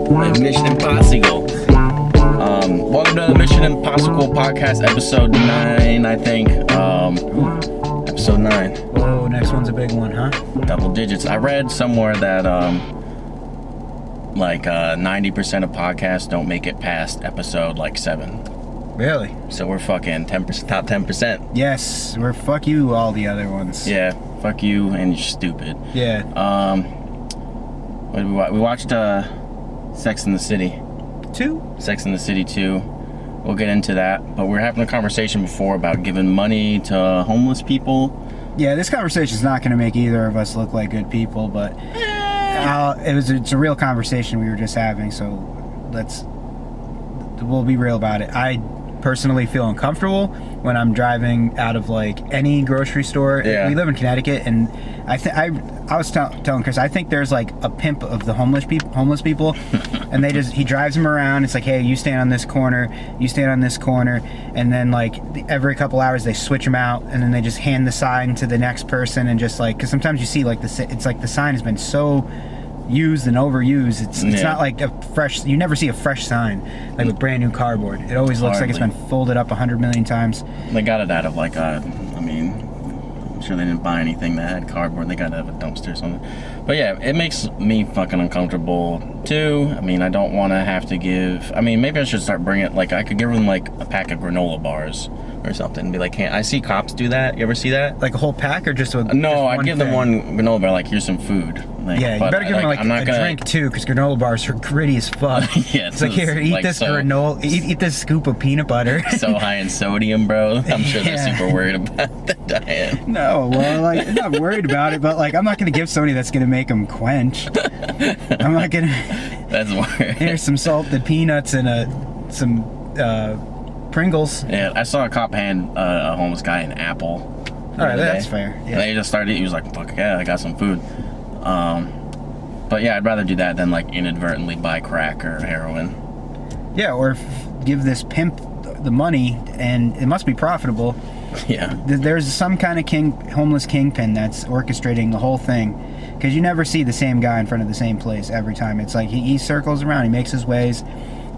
Mission Impossible. Welcome to the Mission Impossible podcast, episode 9, I think. Episode 9. Whoa, next one's a big one, huh? Double digits. I read somewhere that 90% of podcasts don't make it past episode 7. Really? So we're fucking 10%, top 10%. Yes, we're fuck you, all the other ones. Yeah, fuck you and you're stupid. Yeah. What did we watch? We watched Secks in the City. 2? Secks in the City 2. We'll get into that. But we were having a conversation before about giving money to homeless people. Yeah, this conversation's not going to make either of us look like good people, but it's a real conversation we were just having, so we'll be real about it. I personally feel uncomfortable when I'm driving out of any grocery store. Yeah. We live in Connecticut, and I was telling Chris, I think there's a pimp of the homeless people, and he drives them around. It's like, hey, you stand on this corner, you stand on this corner, and then every couple hours they switch them out, and then they just hand the sign to the next person, and just because sometimes you see it's like the sign has been so used and overused. It's not like a fresh. You never see a fresh sign with brand new cardboard. It always looks like it's been folded up 100 million times. They got it out of I'm sure they didn't buy anything that had cardboard. They got it out of a dumpster or something. But yeah, it makes me fucking uncomfortable too. I don't want to have to give. Maybe I should start bringing I could give them a pack of granola bars or something and be like, hey, I see cops do that. You ever see that? Like a whole pack or just a No, I'd give them one granola bar, here's some food. Yeah, you better give them a drink too, because granola bars are gritty as fuck. Yeah, it's here, eat this granola, eat this scoop of peanut butter. So high in sodium, bro. I'm sure they're super worried about the diet. No, well, I'm not worried about it, but I'm not gonna give somebody that's gonna make them quench. I'm not gonna. That's weird. Here's some salted peanuts and some Pringles. Yeah, I saw a cop hand a homeless guy an apple. All right, that's fair. Yeah. And they just started eating. He was like, fuck yeah, I got some food. But yeah, I'd rather do that than inadvertently buy crack or heroin. Yeah, or give this pimp the money, and it must be profitable. Yeah. There's some kind of homeless kingpin that's orchestrating the whole thing, because you never see the same guy in front of the same place every time. It's he circles around, he makes his ways.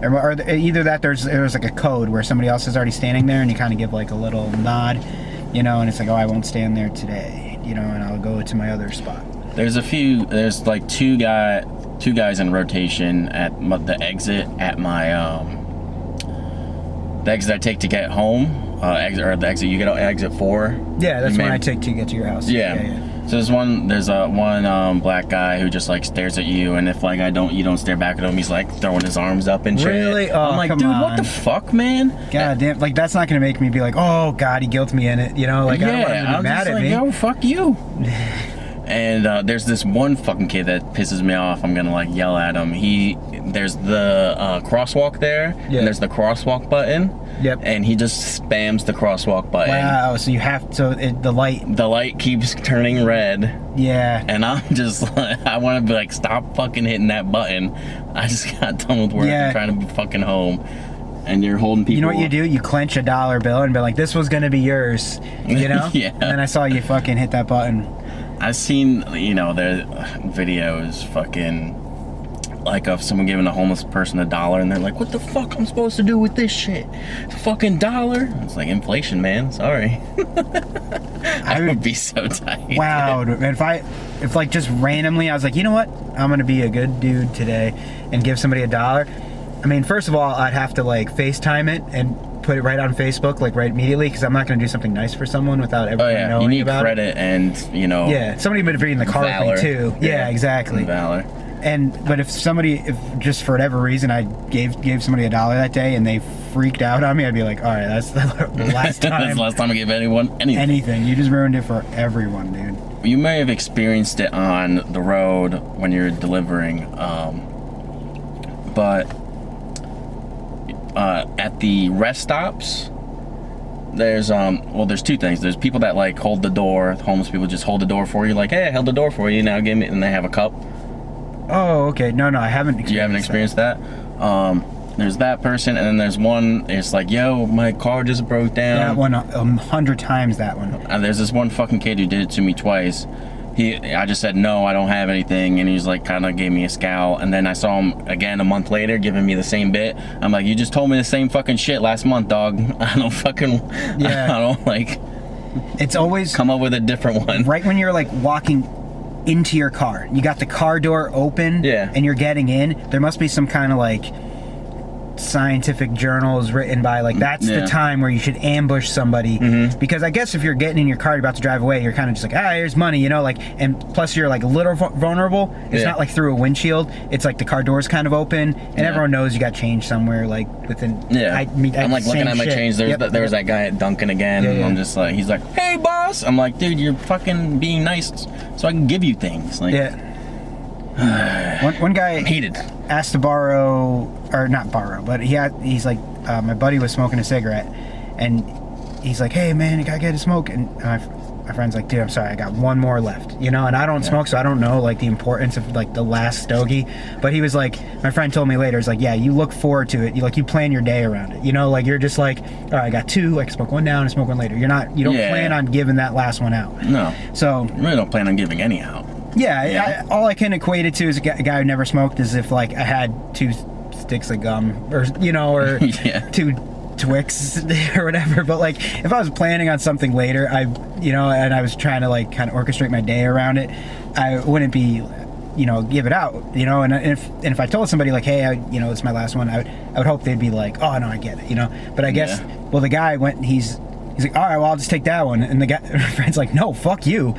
Or either that there's a code where somebody else is already standing there, and you kind of give a little nod, and it's I won't stand there today, and I'll go to my other spot. There's two guys in rotation at the exit at my the exit I take to get home, the exit you get on exit 4. Yeah, that's one I take to get to your house. Yeah. So there's one black guy who just stares at you, and if you don't stare back at him, he's throwing his arms up and shit. Really? Oh, I'm dude, what the fuck, man? God damn, that's not gonna make me be oh God, he guilted me in it, I don't want him to be mad at me. Yo, fuck you. And there's this one fucking kid that pisses me off. I'm gonna yell at him. There's the crosswalk there, and there's the crosswalk button. Yep. And he just spams the crosswalk button. Wow. So you have to the light keeps turning red. Yeah. And I'm just I want to be stop fucking hitting that button. I just got done with work and trying to be fucking home. And you're holding people. You know what you do? You clench a $1 bill and be like, "This was gonna be yours," Yeah. And then I saw you fucking hit that button. I've seen, their videos fucking of someone giving a homeless person $1 and they're like, what the fuck I'm supposed to do with this shit? It's a fucking $1? It's inflation, man. Sorry. I would be so tight. Wow. If just randomly I was you know what? I'm gonna be a good dude today and give somebody $1. First of all, I'd have to FaceTime it and put it right on Facebook right immediately, because I'm not going to do something nice for someone without everyone knowing about it. You need credit and yeah, somebody would be in the car with me too. Yeah, exactly. Valor. But if just for whatever reason I gave somebody $1 that day and they freaked out on me, I'd be like, all right, that's the last time. That's the last time I gave anyone anything. You just ruined it for everyone, dude. You may have experienced it on the road when you're delivering, but at the rest stops, there's two things. There's people that hold the door. Homeless people just hold the door for you, hey, I held the door for you, now give me, and they have a cup. Oh, okay. No, I haven't. You haven't experienced that? There's that person, and then there's one. It's yo, my car just broke down. That one, 100 times that one. There's this one fucking kid who did it to me twice. I just said, no, I don't have anything. And he's like, kind of gave me a scowl. And then I saw him again a month later giving me the same bit. I'm like, you just told me the same fucking shit last month, dog. I don't fucking, I don't like. It's always come up with a different one. Right when you're like walking into your car, you got the car door open, and you're getting in, there must be some kind of like scientific journals written by like that's the time where you should ambush somebody, because I guess if you're getting in your car, you're about to drive away, you're kind of just like, here's money, you know, like, and plus you're like a little vulnerable. It's not like through a windshield, it's like the car door's kind of open, and everyone knows you got change somewhere like within. I'm like looking at my change. There was that guy at Dunkin' again. And I'm just like, he's like, hey boss. I'm like, dude, you're fucking being nice so I can give you things. Like, one guy hated asked to borrow, or not borrow, but he's like, my buddy was smoking a cigarette, and he's like, hey man, you gotta get a smoke, and my friend's like, dude, I'm sorry, I got one more left, you know, and I don't smoke, so I don't know like the importance of like the last stogie, but he was like, my friend told me later, he's like, yeah, you look forward to it, you plan your day around it, you know, like you're just like, all right, I got two, I can smoke one now and smoke one later. You don't plan on giving that last one out. No. So you really don't plan on giving any out. All I can equate it to is a guy who never smoked, is if like I had 2 sticks of gum, or you know, or 2 Twix or whatever. But like if I was planning on something later, and I was trying to like kind of orchestrate my day around it, I wouldn't be, give it out, and if I told somebody like, hey, it's my last one, I would hope they'd be like, oh no, I get it, but I guess well, the guy went, he's like, all right, well, I'll just take that one. And the guy, my friend's like, no, fuck you,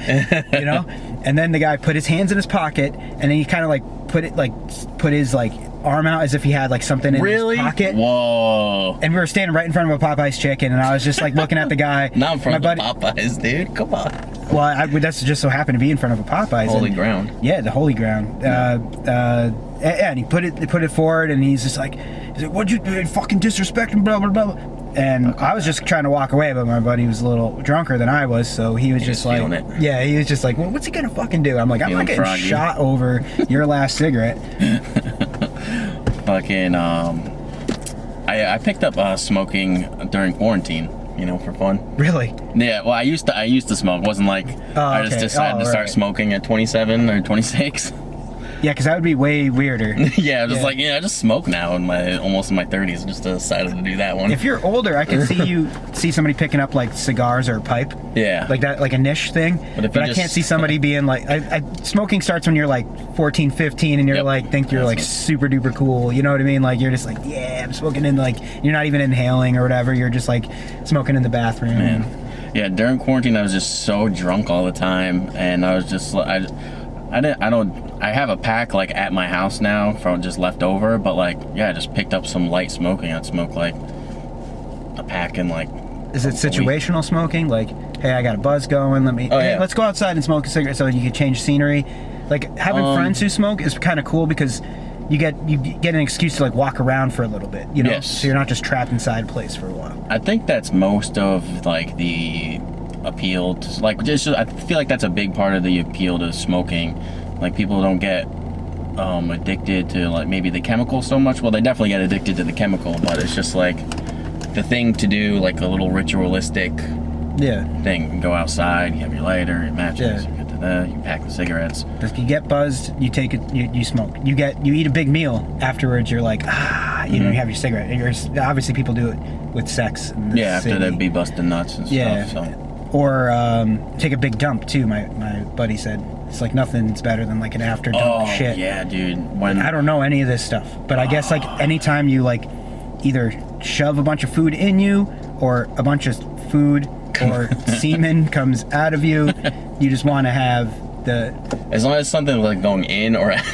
And then the guy put his hands in his pocket, and then he kind of like put his like arm out as if he had like something in his pocket. Whoa. And we were standing right in front of a Popeye's chicken, and I was just like looking at the guy. Not in front of Popeyes, dude. Come on. Well, that's just so happened to be in front of a Popeyes. Holy ground. Yeah, the holy ground. And he put it forward, and he's like, what'd you fucking disrespect and blah blah blah. And I was just trying to walk away, but my buddy was a little drunker than I was, so he was just like, he was just like, well, what's he gonna fucking do? I'm like, I'm not getting shot over your last cigarette. Fucking, I picked up smoking during quarantine, for fun. Really? Yeah. Well, I used to smoke. It wasn't like I just decided to start smoking at 27 or 26. Yeah, because that would be way weirder. I was like, I just smoke now almost in my 30s. Just decided to do that one. If you're older, I could see somebody picking up like cigars or a pipe. Yeah. Like that, like a niche thing. But I can't see somebody being like, smoking starts when you're like 14, 15, and you're like, think you're like super duper cool. You know what I mean? Like you're just like, yeah, I'm smoking in, like, you're not even inhaling or whatever. You're just like smoking in the bathroom. Man. Yeah, during quarantine, I was just so drunk all the time. And I was just, I have a pack like at my house now from just left over, but like, I just picked up some light smoking. I'd smoke like a pack in like. Is it situational smoking? Like, hey, I got a buzz going. Let's go outside and smoke a cigarette so you can change scenery. Like having friends who smoke is kind of cool because you get an excuse to like walk around for a little bit, so you're not just trapped inside a place for a while. I think that's most of like the appeal to, like, I feel like that's a big part of the appeal to smoking. Like people don't get addicted to like maybe the chemical so much. Well, they definitely get addicted to the chemical, but it's just like the thing to do, like a little ritualistic thing. You go outside, you have your lighter, your matches, you get to that, you pack the cigarettes. If you get buzzed, you take it, you smoke. You eat a big meal afterwards. You're like, you have your cigarette. Obviously, people do it with sex. After they'd be busting nuts and stuff. So. Or take a big dump too. My buddy said it's like nothing's better than like an after dump shit. Yeah, dude. I don't know any of this stuff, but I guess like anytime you like either shove a bunch of food in you or a bunch of food or semen comes out of you, you just want to have as long as something like going in or out.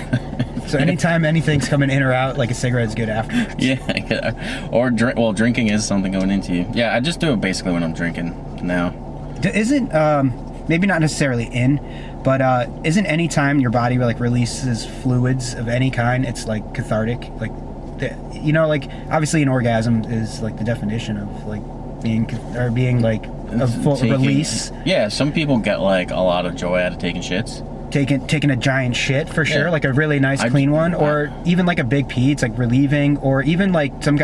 So anytime anything's coming in or out, like a cigarette's good afterwards. Yeah. Or drinking is something going into you. Yeah, I just do it basically when I'm drinking now. Isn't maybe not necessarily but isn't any time your body like releases fluids of any kind, it's like cathartic? Like, like obviously an orgasm is like the definition of like being like a full release. Yeah, some people get like a lot of joy out of taking shits. taking a giant shit for sure, Yeah. like a really nice clean one, or even like a big pee. It's like relieving, or even like some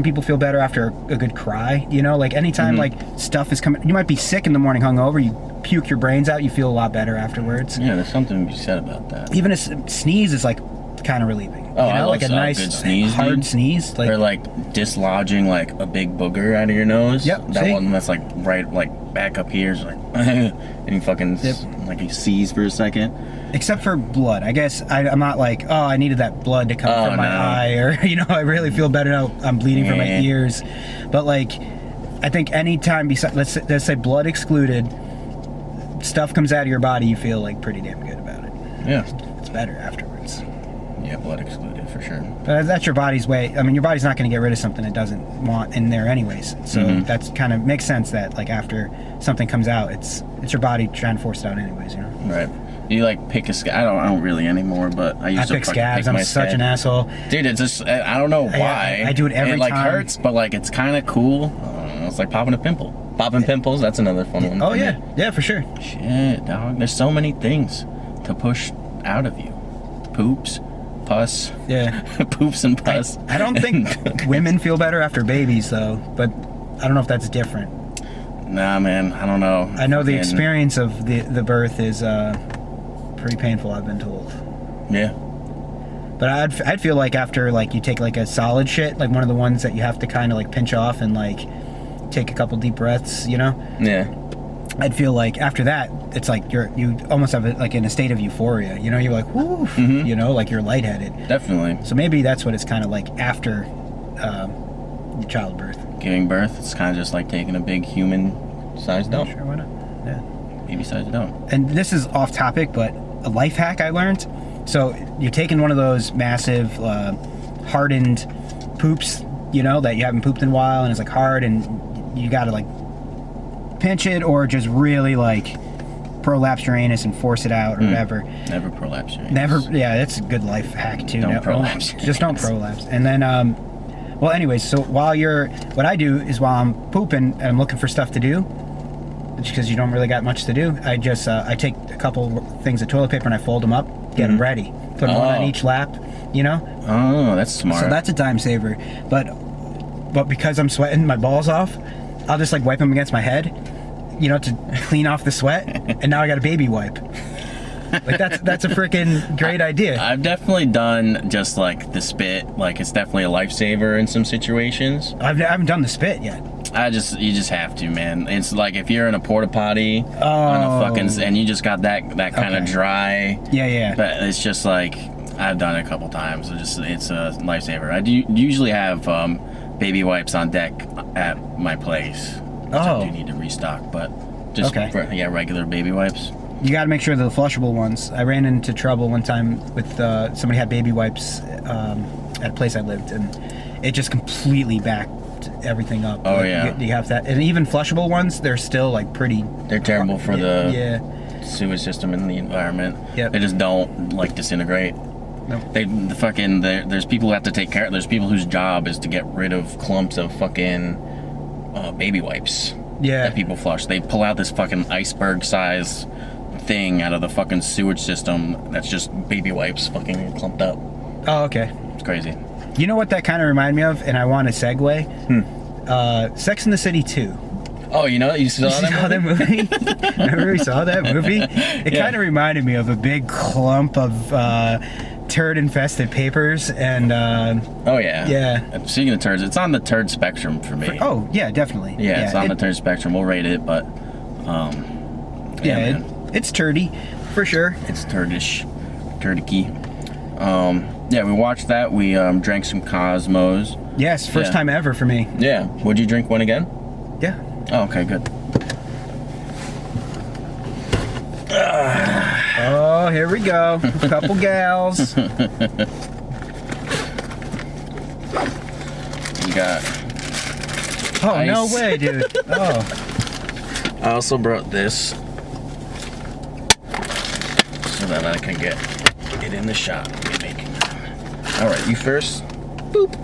people feel better after a good cry. You know, like anytime like stuff is coming, you might be sick in the morning, hungover, you puke your brains out, you feel a lot better afterwards. Yeah, there's something to be said about that. Even a sneeze is like kind of relieving. Oh, you know? I love like a nice good sneeze, hard dude. sneeze, like, or like dislodging like a big booger out of your nose. Yep, that see? one that's like right like back up here is like and you fucking like he sees for a second. except for blood. I guess I'm not like, oh, I needed that blood to come from my eye, or you know, I really feel better now. I'm bleeding from my ears, but like, I think anytime besides, let's say blood excluded, stuff comes out of your body, you feel like pretty damn good about it. Yeah, It's better afterwards. yeah, blood excluded for sure. But that's your body's way. I mean, your body's not going to get rid of something it doesn't want in there anyways. So that's kind of makes sense that like after something comes out, it's your body trying to force it out anyways. You know. Right. You like pick a scab? I don't really anymore, but I used to pick scabs. I'm such an asshole, dude. It's just I don't know why. I do it every It like time. hurts, but like it's kind of cool. It's like popping a pimple. Popping pimples. That's another fun one. Oh for me. yeah, for sure. Shit, dog. There's so many things to push out of you. Poops, pus. Yeah. Poops and pus. I don't think women feel better after babies though, but I don't know if that's different. Nah, man. I don't know. I know the Fucking- experience of the birth is pretty painful, I've been told. Yeah. But I'd feel like after like you take like a solid shit, like one of the ones that you have to kind of like pinch off and like take a couple deep breaths, you know? Yeah. I'd feel like after that, it's like you almost have it like in a state of euphoria, you know? You're like, whoo, you know, like you're lightheaded. Definitely. So maybe that's what it's kind of like after your childbirth. Giving birth, it's kind of just like taking a big human-sized dump. Sure, why not? Yeah. Baby-sized dump. And this is off topic, but a life hack I learned. So you're taking one of those massive hardened poops, you know, that you haven't pooped in a while, and it's like hard, and you gotta like pinch it or just really like prolapse your anus and force it out or whatever. Never prolapse your anus. Never. Yeah, that's a good life hack too. Don't prolapse your Just don't anus. prolapse. And then well, anyways, so what I do is while I'm pooping and I'm looking for stuff to do, because you don't really got much to do, I just I take a couple things of toilet paper and I fold them up, get them ready, put them one on each lap, you know. Oh, that's smart. So that's a time saver. But because I'm sweating my balls off, I'll just like wipe them against my head, you know, to clean off the sweat. And now I got a baby wipe. Like that's a freaking great idea. I've definitely done just like the spit. Like it's definitely a lifesaver in some situations. I haven't done the spit yet. You just have to, man. It's like if you're in a porta potty on a fucking, and you just got that kind of Okay. dry. Yeah. But it's just like I've done it a couple times. It's a lifesaver. I do usually have baby wipes on deck at my place. Which I do need to restock, but just regular baby wipes. You got to make sure they're the flushable ones. I ran into trouble one time with somebody had baby wipes at a place I lived, and it just completely backed everything up. Oh, like, yeah. you have that, and even flushable ones, they're still like pretty. They're terrible for the yeah. sewage system in the environment. Yep. They just don't like disintegrate. Nope. There's people who have to take care. There's people whose job is to get rid of clumps of fucking baby wipes. Yeah. That people flush. They pull out this fucking iceberg size thing out of the fucking sewage system that's just baby wipes fucking clumped up. Oh, okay. It's crazy. You know what that kind of reminded me of, and I want to segue. Sex in the City 2. Oh, you know, you saw that movie? Remember we saw that movie? It kind of reminded me of a big clump of turd-infested papers, and Oh, yeah. Yeah. And speaking of turds, it's on the turd spectrum for me. oh yeah, definitely. Yeah, it's on the turd spectrum. We'll rate it, but man. It's turdy for sure. It's turdish, turdicky. Yeah, we watched that. We drank some Cosmos. Yes, first time ever for me. Yeah. Would you drink one again? Yeah. Oh, okay, good. Oh, here we go. A couple gals. You got. Oh, Ice. no way, dude. Oh. I also brought this so that I can get it in the shop we're making. All right, you first. Boop.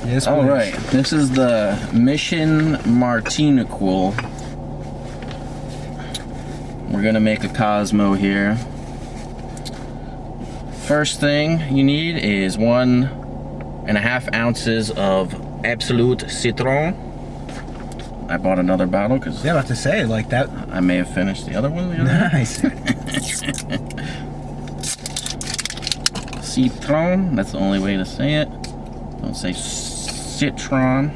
Yes, All please. right, this is the Mission Martiniquel. We're gonna make a Cosmo here. First thing you need is 1.5 ounces of Absolute Citron. I bought another bottle because Yeah, about to say like that. I may have finished the other one. The other Nice. Citron. That's the only way to say it. Don't say citron.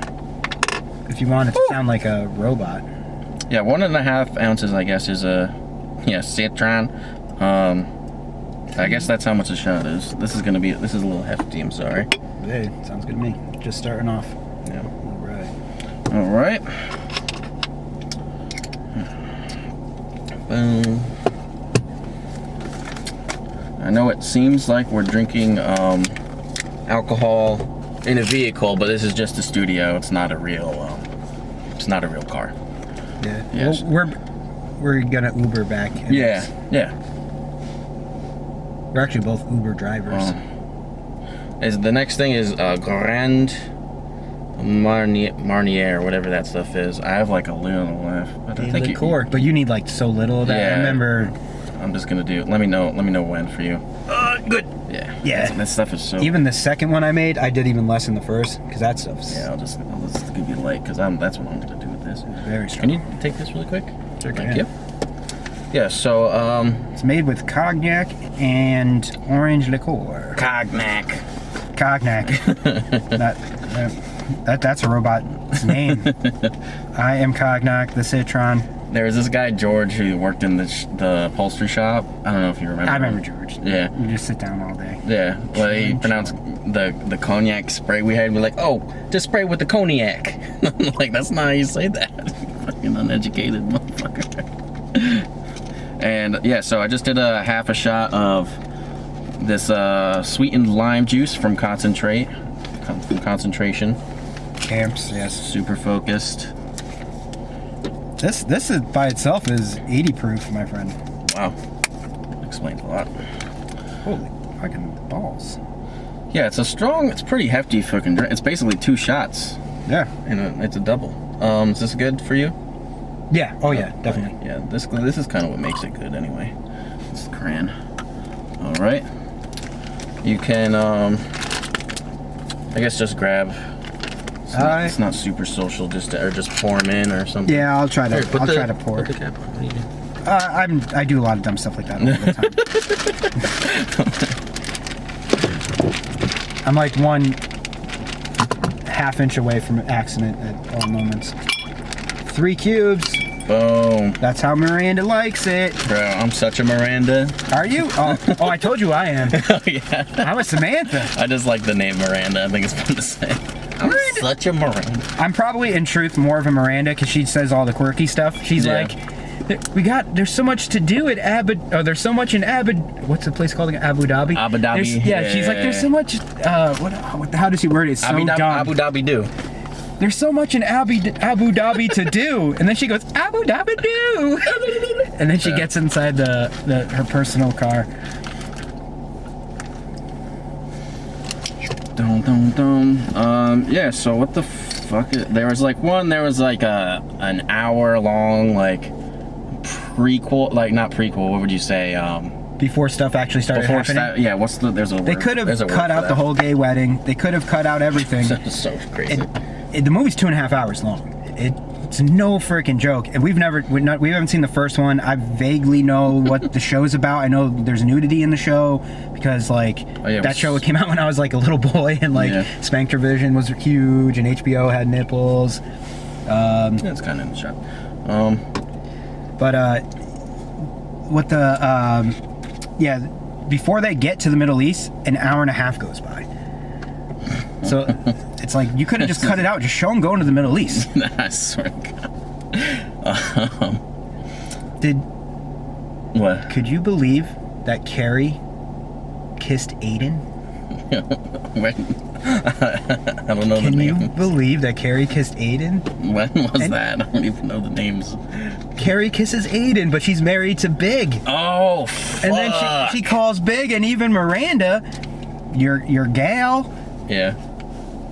If you want it to sound like a robot. Yeah, 1.5 ounces, I guess, is citron. I guess that's how much a shot is. This is a little hefty, I'm sorry. Hey, sounds good to me. Just starting off. Yeah. All right. All right. Boom. I know it seems like we're drinking alcohol in a vehicle, but this is just a studio. It's not a real car. Yeah. Yes. Well, we're gonna Uber back. Yeah. We're actually both Uber drivers. The next thing is Grand Marnier, whatever that stuff is. I have like a little left, but I think But you need like so little of that. Yeah. I remember. I'm just gonna do. Let me know when for you. Good. Yeah. Yeah. That stuff is so. Even the second one I made, I did even less than the first because that stuff's I'll just give you light because that's what I'm gonna do with this. very strong. Can you take this really quick? Sure Thank can. you. Yeah. So It's made with cognac and orange liqueur. Cognac. Cognac. That's a robot's name. I am Cognac, the citron. There was this guy George who worked in the upholstery shop. I don't know if you remember. I remember him. George. Yeah. You just sit down all day. Yeah. Well, he pronounced the cognac spray we had. We're like, oh, just spray with the cognac. I'm like, that's not how you say that. Fucking uneducated motherfucker. And yeah, so I just did a half a shot of this sweetened lime juice from Concentrate. From Concentration. Camps, yes. Super focused. This is by itself is 80 proof, my friend. Wow. Explains a lot. Holy fucking balls. Yeah, it's pretty hefty fucking drink. It's basically 2 shots. Yeah. And it's a double. Is this good for you? Yeah. Oh yeah, definitely. Yeah, this is kind of what makes it good anyway. It's the cran. All right. You can, I guess just grab. It's not super social, just pour them in or something. Yeah, I'll try to. Here, I'll try to pour. Put the cap on. What do you do? I do a lot of dumb stuff like that all the time. I'm like 1/2 inch away from an accident at all moments. 3 cubes. Boom. That's how Miranda likes it. Bro, I'm such a Miranda. Are you? Oh, I told you I am. Oh, yeah. I'm a Samantha. I just like the name Miranda. I think it's fun to say. I'm such a Miranda. I'm probably in truth more of a Miranda because she says all the quirky stuff. She's Yeah. like, there's so much to do at there's so much in what's the place called again? Abu Dhabi? Abu Dhabi. She's like, there's so much, how does she word it? It's so dumb. Abu Dhabi do. There's so much in Abu Dhabi to do. And then she goes, Abu Dhabi do. And then she gets inside her personal car. Yeah, so what the fuck there was like an hour long prequel, not prequel, what would you say, Before stuff actually started happening. there's a word. They could have cut out the whole gay wedding. They could have cut out everything. That's so crazy. The movie's 2.5 hours long. It's no freaking joke. And we haven't seen the first one. I vaguely know what the show's about. I know there's nudity in the show because that show came out when I was like a little boy, and Spanktervision was huge, and HBO had nipples. It's kind of in the shop. Before they get to the Middle East, an hour and a half goes by. So it's like you could have just cut it out, just show them going to the Middle East. I swear to God. What? Could you believe that Carrie kissed Aiden? I don't know the Can names. you believe that Carrie kissed Aiden? When was that? I don't even know the names. Carrie kisses Aiden, but she's married to Big. Oh, fuck. And then she calls Big, and even Miranda, your gal,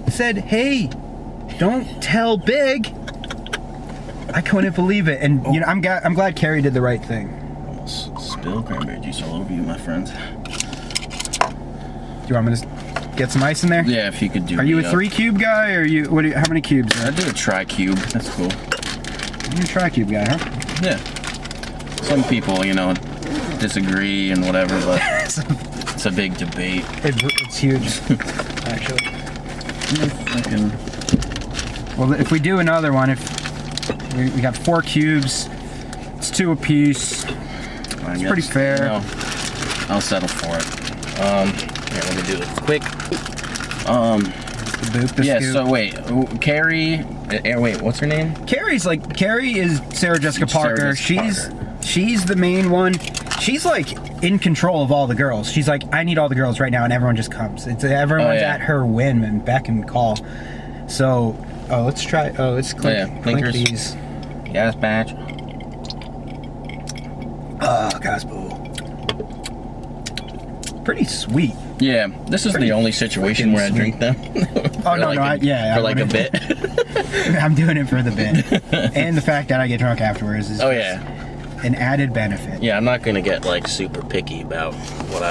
said, "Hey, don't tell Big." I couldn't believe it, and I'm glad Carrie did the right thing. spill cranberry juice all over you, my friends. Do you want me to get some ice in there? Yeah, if you could do. Are you a 3 cube guy, or you? What? How many cubes? I do a tri-cube. That's cool. You're a tri-cube guy, huh? Yeah. Some people, disagree and whatever, but it's a big debate. It's huge, actually. Fucking. Well, if we do another one, if we got 4 cubes, it's 2 apiece. It's pretty fair. I'll settle for it. Here, let me do it quick. Yeah. Scoop. So wait, Carrie. Wait, what's her name? Carrie is Sarah Jessica Parker. She's the main one. She's like in control of all the girls. She's like, I need all the girls right now, and everyone just comes. Everyone's at her whim and beck and call. So, let's try. Let's clink these. Gas batch. Gospel. Pretty sweet. Yeah, this is the only situation where I drink them. Oh no, a bit. I'm doing it for the bit, and the fact that I get drunk afterwards is an added benefit. Yeah, I'm not gonna get like super picky about what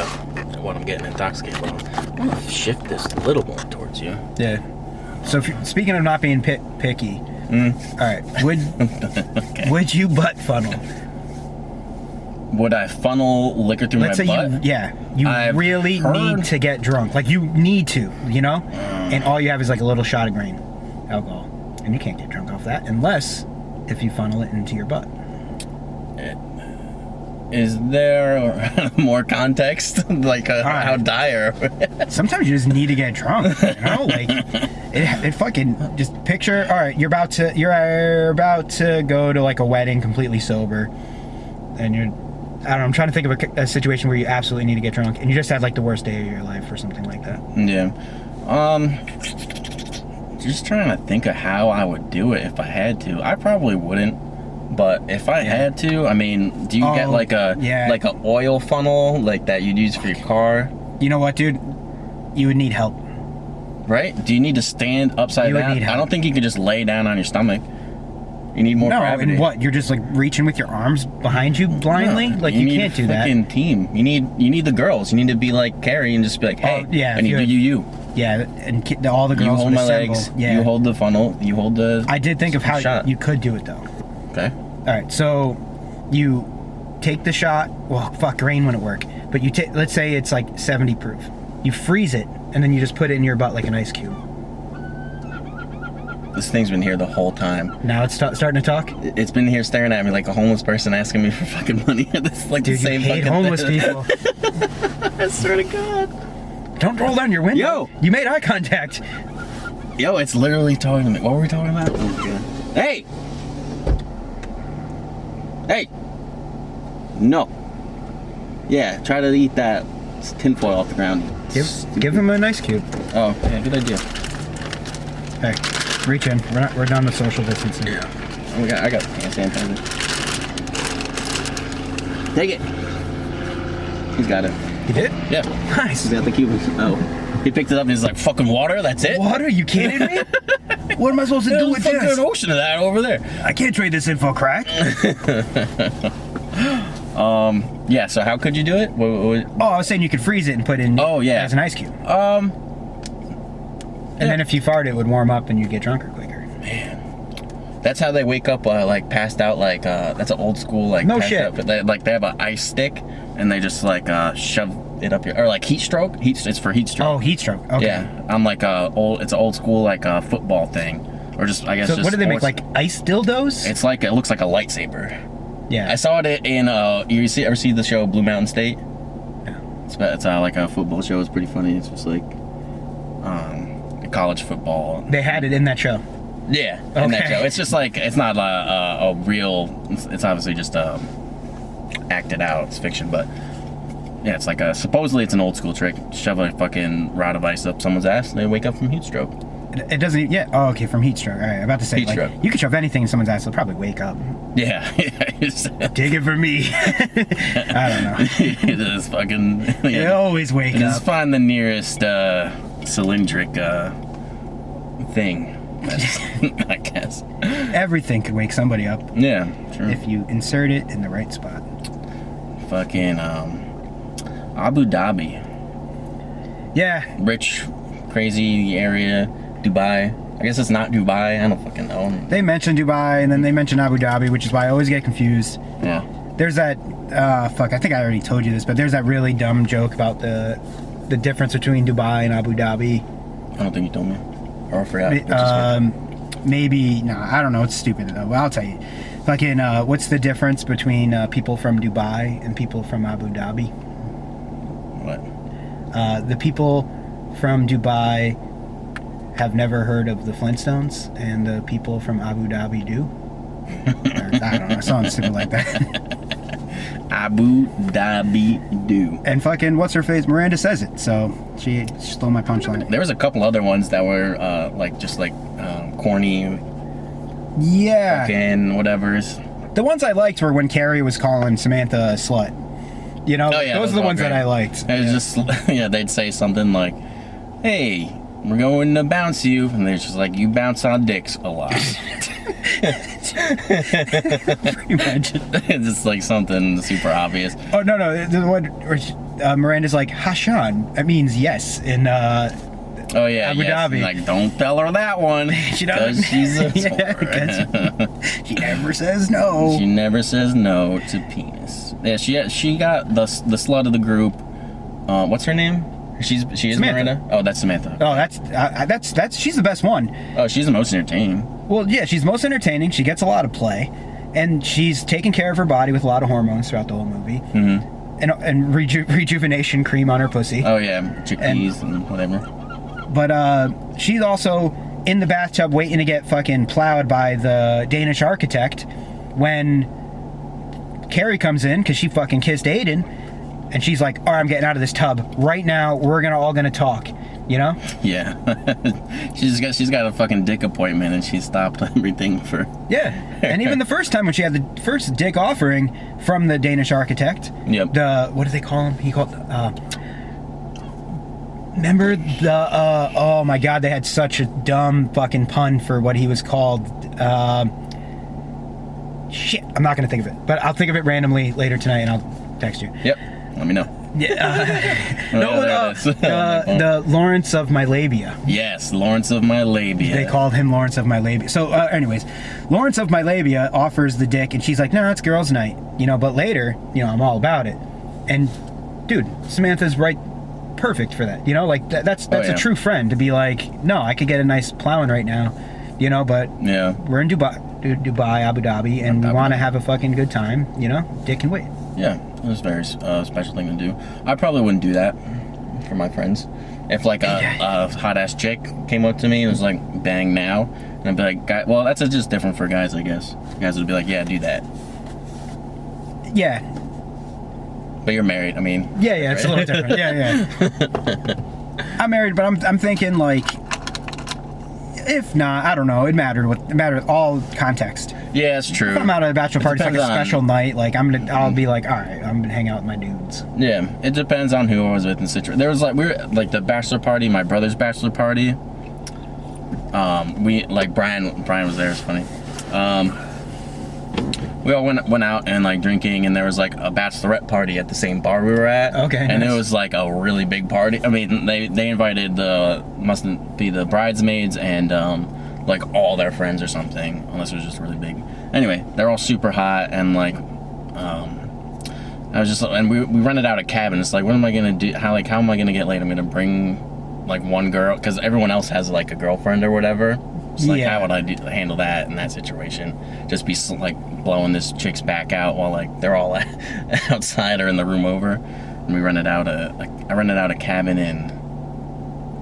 I'm getting intoxicated on. I'm gonna shift this a little more towards you. Yeah. So speaking of not being picky, all right, would you butt funnel? Would I funnel liquor through my butt? You really need to get drunk. Like, you need to, and all you have is like a little shot of grain alcohol, and you can't get drunk off that unless if you funnel it into your butt. Is there more context? Like how dire? Sometimes you just need to get drunk. Like it fucking just picture. All right, you're about to go to like a wedding completely sober, and I'm trying to think of a situation where you absolutely need to get drunk, and you just had like the worst day of your life or something like that. Yeah. Just trying to think of how I would do it if I had to. I probably wouldn't, but if I had to, I mean, do you get like a oil funnel like that you'd use for your car? You know what, dude? You would need help. Right? Do you need to stand upside down? Would need help. I don't think you could just lay down on your stomach. You need more gravity. And what? You're just like reaching with your arms behind you blindly? No, like you can't do that. Fucking team. You need the girls. You need to be like Carrie and just be like, hey, I need to do you. Yeah, and all the girls you hold would my assemble. legs. Yeah. You hold the funnel. You hold the. I did think of how shot. You could do it though. Okay. All right, so you take the shot. Well, fuck, grain wouldn't work. But you take. Let's say it's like 70 proof. You freeze it, and then you just put it in your butt like an ice cube. This thing's been here the whole time. Now it's starting to talk? It's been here staring at me like a homeless person asking me for fucking money. This is like Dude, the same you hate fucking homeless thing. people. I swear to God. Don't roll down your window. Yo! You made eye contact. Yo, it's literally talking to me. What were we talking about? Oh, God. Hey! Hey! No. Yeah, try to eat that tinfoil off the ground. Give him an ice cube. Oh, yeah, good idea. Hey, reach in. We're done with social distancing. Yeah. I got hand sanitizer. Take it. He's got it. You did? Yeah. Nice. He's got the cube. Oh. He picked it up and he's like, fucking water? That's it? Water? You kidding me? What am I supposed to do with There's this? an ocean of that over there. I can't trade this info crack. Yeah, so how could you do it? I was saying you could freeze it and put it in as an ice cube. And then if you fart, it would warm up and you'd get drunker quicker. Man. That's how they wake up, like, passed out, like, that's an old school, like, no shit. Out, but they have an ice stick, and they just, like, shove it up your, or, like, heat stroke? It's for heat stroke. Oh, heat stroke, okay. Yeah, I'm, like, it's an old school, like, football thing, or just, I guess, so just what do they make, sports. like, ice dildos? It's like, it looks like a lightsaber. Yeah. I saw it in, ever see the show Blue Mountain State? Yeah. It's like a football show, it's pretty funny, it's just, like, college football. They had it in that show. Yeah, in that show. It's just like, it's not a real, it's obviously just acted out, it's fiction, but yeah, it's like supposedly it's an old school trick. Shove a fucking rod of ice up someone's ass and they wake up from heat stroke. It doesn't even, yeah, oh, okay, from heat stroke. All right, I'm about to say, heat stroke. You could shove anything in someone's ass, they'll probably wake up. Yeah. Dig it for me. I don't know. This fucking, They always wake just up. find the nearest cylindric thing. I guess. Everything could wake somebody up. Yeah, true. If you insert it in the right spot. fucking Abu Dhabi. Yeah. Rich, crazy area. Dubai. I guess it's not Dubai. I don't fucking know. They mention Dubai and then they mention Abu Dhabi, which is why I always get confused. Yeah. There's that, fuck, I think I already told you this, but there's that really dumb joke about the difference between Dubai and Abu Dhabi. I don't think you told me. Or I forgot. Maybe, no, I don't know. It's stupid though. Well, I'll tell you. Fucking, what's the difference between people from Dubai and people from Abu Dhabi? What? The people from Dubai have never heard of the Flintstones, and the people from Abu Dhabi do. Or, I don't know, something stupid like that. Abu Dhabi do. And fucking what's her face? Miranda says it, so she stole my punchline. There was a couple other ones that were corny. Yeah. Fucking whatever's. The ones I liked were when Carrie was calling Samantha a slut. You know, Oh, yeah, those are the all ones great. that I liked. It was just, yeah, they'd say something like, hey, we're going to bounce you. And they're just like, you bounce on dicks a lot. Pretty much. It's just like something super obvious. Oh, no, the one where Miranda's like, Hashan, that means yes, in Oh, yeah, Abu yes. Dhabi. Like, don't tell her that one. She doesn't. 'Cause she's a Yeah, whore. she never says no. She never says no to penis. Yeah, she got the slut of the group. What's her name? She is Samantha. Miranda. Oh, that's Samantha. Oh, that's she's the best one. Oh, she's the most entertaining. Well, yeah, she's most entertaining. She gets a lot of play, and she's taking care of her body with a lot of hormones throughout the whole movie. Mm-hmm. And rejuvenation cream on her pussy. Oh yeah, chickpeas and whatever. But she's also in the bathtub waiting to get fucking plowed by the Danish architect when Carrie comes in because she fucking kissed Aiden, and she's like, "All right, I'm getting out of this tub right now. We're all gonna talk." You know? Yeah. she's got a fucking dick appointment and she stopped everything for. Yeah. And even the first time when she had the first dick offering from the Danish architect. Yep. What do they call him? He called remember the oh my god, they had such a dumb fucking pun for what he was called. Shit, I'm not gonna think of it, but I'll think of it randomly later tonight and I'll text you. Yep. Let me know. Yeah. There it is. The Lawrence of my labia. Yes, Lawrence of my labia. They called him Lawrence of my labia. So, anyways, Lawrence of my labia offers the dick, and she's like, "No, it's girls' night," you know. But later, you know, I'm all about it. And, dude, Samantha's right, perfect for that. You know, like that's yeah. a true friend to be like, "No, I could get a nice plowing right now," you know. But Yeah. we're in Dubai, Abu Dhabi, and we want to have a fucking good time. You know, dick can wait. Yeah, it was a very special thing to do. I probably wouldn't do that for my friends. If like a hot ass chick came up to me and was like, "Bang now," and I'd be like, "Well, that's just different for guys, I guess." Guys would be like, "Yeah, do that." Yeah. But you're married. I mean. Yeah, it's a little different. Yeah. I'm married, but I'm thinking like, if not, I don't know. It mattered all context. Yeah, it's true. If I'm out at a bachelor party, it's like a depends on- special night. Like I'll be like, all right, I'm gonna hang out with my dudes. Yeah, it depends on who I was with in situation. There was like we were like the bachelor party, my brother's bachelor party. We like Brian was there. It's funny. We all went out and like drinking, and there was like a bachelorette party at the same bar we were at. Okay, and nice. it was like a really big party. I mean, they invited mustn't be the bridesmaids and like all their friends or something, unless it was just really big. Anyway, they're all super hot and like I was just, and we rented out a cabin. It's like, what am I gonna do? How am I gonna get laid? I'm gonna bring like one girl because everyone else has like a girlfriend or whatever. It's like, how would I handle that in that situation? Just be like blowing this chick's back out while like they're all outside or in the room over. And we rented out I rented out a cabin in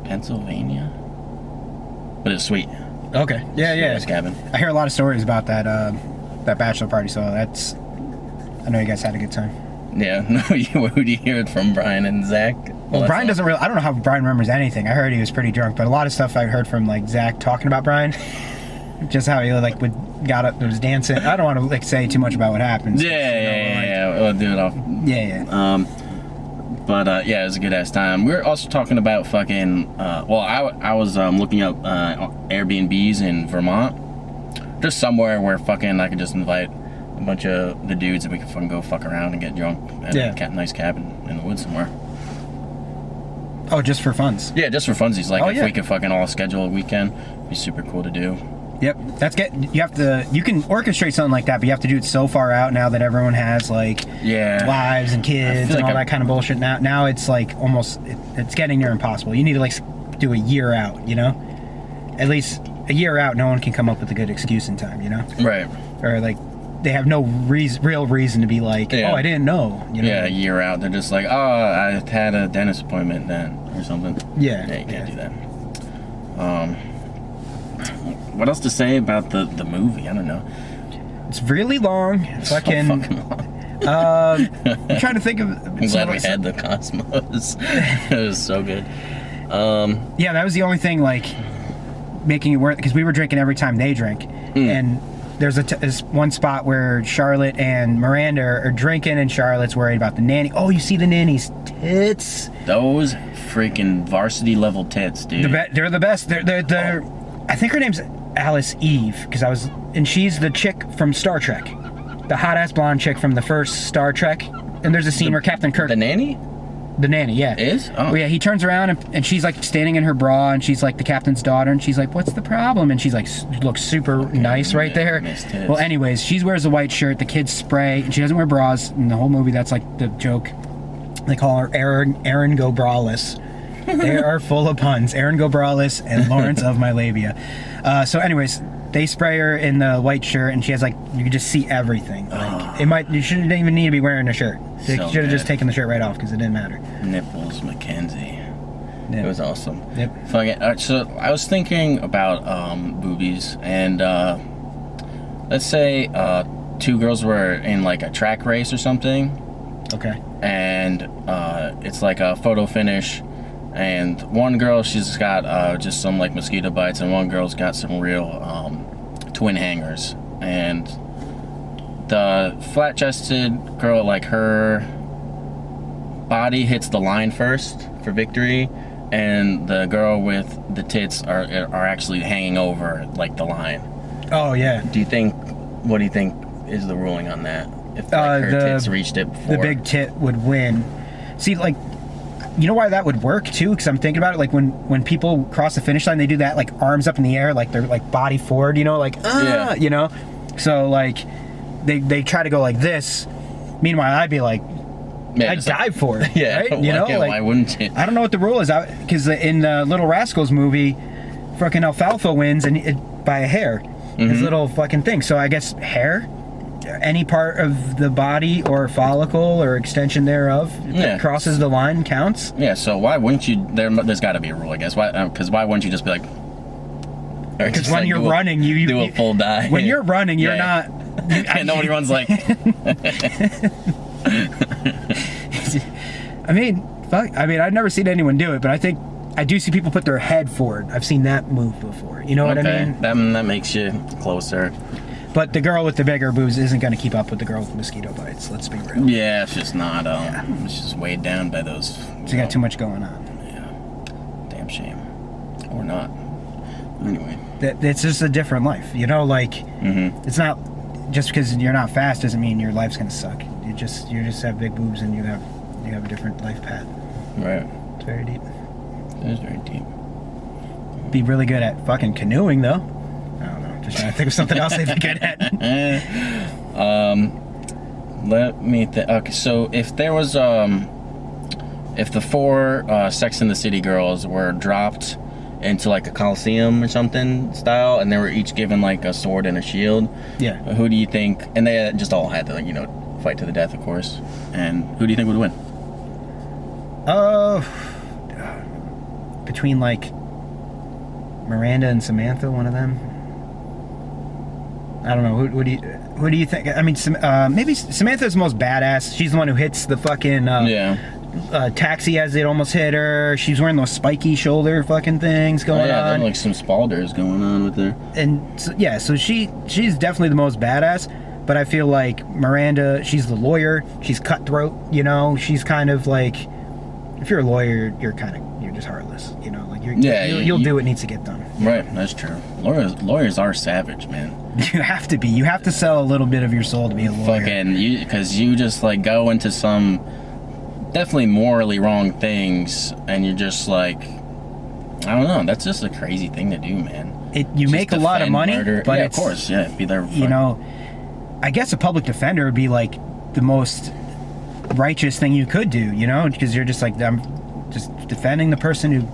Pennsylvania, but it's sweet. Okay. Yeah. Nice cabin. I hear a lot of stories about that bachelor party, so that's. I know you guys had a good time. Yeah. No, who do you hear it from? Brian and Zach? Well, Brian doesn't really. I don't know how Brian remembers anything. I heard he was pretty drunk, but a lot of stuff I heard from like Zach talking about Brian, just how he like got up, was dancing. I don't want to like say too much about what happens. Yeah. We'll do it off. Yeah. But yeah, it was a good ass time. We were also talking about fucking. I was looking up Airbnbs in Vermont, just somewhere where fucking I could just invite a bunch of the dudes that we could fucking go fuck around and get drunk at a nice cabin in the woods somewhere. Oh, just for funs? Yeah, just for funsies. Like, if we could fucking all schedule a weekend, it'd be super cool to do. Yep, you can orchestrate something like that, but you have to do it so far out now that everyone has like wives and kids and all that kind of bullshit. Now it's like almost it's getting near impossible. You need to like do a year out, you know? At least a year out, no one can come up with a good excuse in time, you know? Right. Or like they have no real reason to be like, oh, I didn't know. You know? Yeah, a year out, they're just like, oh, I had a dentist appointment then or something. Yeah. Yeah, you can't do that. What else to say about the movie? I don't know. It's really long. It's so fucking long. I'm trying to think of. I'm glad we had the Cosmos. It was so good. Yeah, that was the only thing like making it worth, because we were drinking every time they drink, and there's this one spot where Charlotte and Miranda are drinking, and Charlotte's worried about the nanny. Oh, you see the nanny's tits? Those freaking varsity level tits, dude. They're the best. They're I think her name's Alice Eve, and she's the chick from Star Trek, the hot ass blonde chick from the first Star Trek. And there's a scene where Captain Kirk, the nanny, yeah, is. Oh yeah, he turns around and she's like standing in her bra, and she's like the captain's daughter, and she's like, "What's the problem?" And she's like, looks super nice right there. Well, anyways, she wears a white shirt. The kids spray, and she doesn't wear bras. In the whole movie, that's like the joke. They call her Erin Go Braless. They are full of puns. Erin Go Braless and Lawrence of my labia. So anyways, they spray her in the white shirt, and she has like, you can just see everything. Like you shouldn't even need to be wearing a shirt. They should have just taken the shirt right off, because it didn't matter. Nipples Mackenzie. Yep. It was awesome. Yep. Fucking, so I was thinking about boobies, and let's say two girls were in like a track race or something. Okay. And it's like a photo finish. And one girl, she's got just some like mosquito bites, and one girl's got some real twin hangers. And the flat-chested girl, like her body hits the line first for victory, and the girl with the tits are actually hanging over like the line. Oh yeah. What do you think is the ruling on that? If like, her tits reached it before, the big tit would win. See, like, you know why that would work too? Because I'm thinking about it, like when people cross the finish line, they do that like arms up in the air, like they're like body forward, you know, like you know. So like they try to go like this. Meanwhile, I'd be like, I'd dive for it, right? You know, like, why wouldn't you? I don't know what the rule is, because in the Little Rascals movie, fucking Alfalfa wins by a hair, his little fucking thing. So I guess hair. Any part of the body or follicle or extension thereof that crosses the line counts. Yeah, so why wouldn't you? There's got to be a rule, I guess. Why? Because why wouldn't you just be like? Because when you're running, you do a full dive. When you're running, you're not. Nobody runs like. I mean, fuck. I mean, I've never seen anyone do it, but I do see people put their head forward. I've seen that move before. You know what I mean? That makes you closer. But the girl with the bigger boobs isn't going to keep up with the girl with mosquito bites. Let's be real. Yeah, it's just not. It's just weighed down by those. She got too much going on. Yeah, damn shame, or not. Anyway, it's just a different life. You know, like it's not just because you're not fast doesn't mean your life's going to suck. You just have big boobs and you have a different life path. Right. It's very deep. It is very deep. Be really good at fucking canoeing though. Just trying to think of something else they'd be good at. Let me think. Okay, so if there was, if the four Sex and the City girls were dropped into like a coliseum or something style, and they were each given like a sword and a shield, who do you think? And they just all had to, like, you know, fight to the death, of course. And who do you think would win? Between like Miranda and Samantha, one of them. I don't know. Who do you think? I mean, maybe Samantha's the most badass. She's the one who hits the fucking taxi as it almost hit her. She's wearing those spiky shoulder fucking things going on. Like some spalders going on with her. And so she's definitely the most badass. But I feel like Miranda, she's the lawyer. She's cutthroat. You know, she's kind of like, if you're a lawyer, you're just heartless. You know, like you'll do what needs to get done. Right, that's true. Lawyers are savage, man. You have to be. You have to sell a little bit of your soul to be a lawyer. Because you just like go into some definitely morally wrong things, and you're just like, I don't know. That's just a crazy thing to do, man. You make a lot of money, murder. but yeah, of course, yeah. Be there. You know, I guess a public defender would be like the most righteous thing you could do. You know, because you're just like, I'm just defending the person who